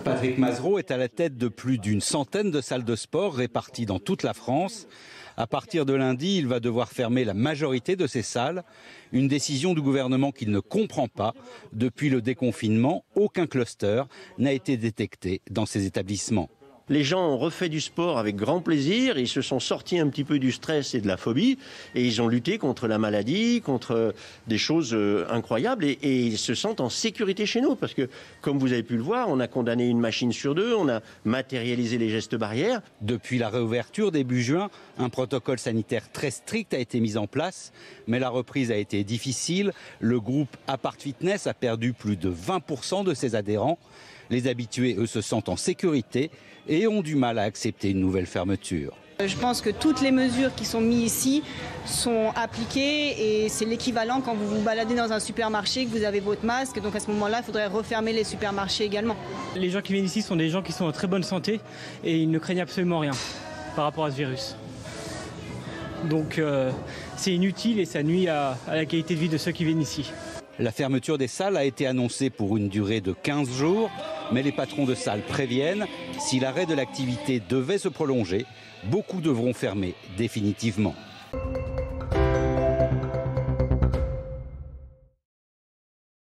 Patrick Mazereau est à la tête de plus d'une centaine de salles de sport réparties dans toute la France. À partir de lundi, il va devoir fermer la majorité de ces salles. Une décision du gouvernement qu'il ne comprend pas. Depuis le déconfinement, aucun cluster n'a été détecté dans ces établissements. Les gens ont refait du sport avec grand plaisir, ils se sont sortis un petit peu du stress et de la phobie et ils ont lutté contre la maladie, contre des choses incroyables et ils se sentent en sécurité chez nous parce que, comme vous avez pu le voir, on a condamné une machine sur deux, on a matérialisé les gestes barrières. Depuis la réouverture début juin, un protocole sanitaire très strict a été mis en place, mais la reprise a été difficile. Le groupe Apart Fitness a perdu plus de 20% de ses adhérents. Les habitués, eux, se sentent en sécurité et ont du mal à accepter une nouvelle fermeture. Je pense que toutes les mesures qui sont mises ici sont appliquées et c'est l'équivalent quand vous vous baladez dans un supermarché, que vous avez votre masque. Donc à ce moment-là, il faudrait refermer les supermarchés également. Les gens qui viennent ici sont des gens qui sont en très bonne santé et ils ne craignent absolument rien par rapport à ce virus. Donc c'est inutile et ça nuit à la qualité de vie de ceux qui viennent ici. La fermeture des salles a été annoncée pour une durée de 15 jours, mais les patrons de salles préviennent, si l'arrêt de l'activité devait se prolonger, beaucoup devront fermer définitivement.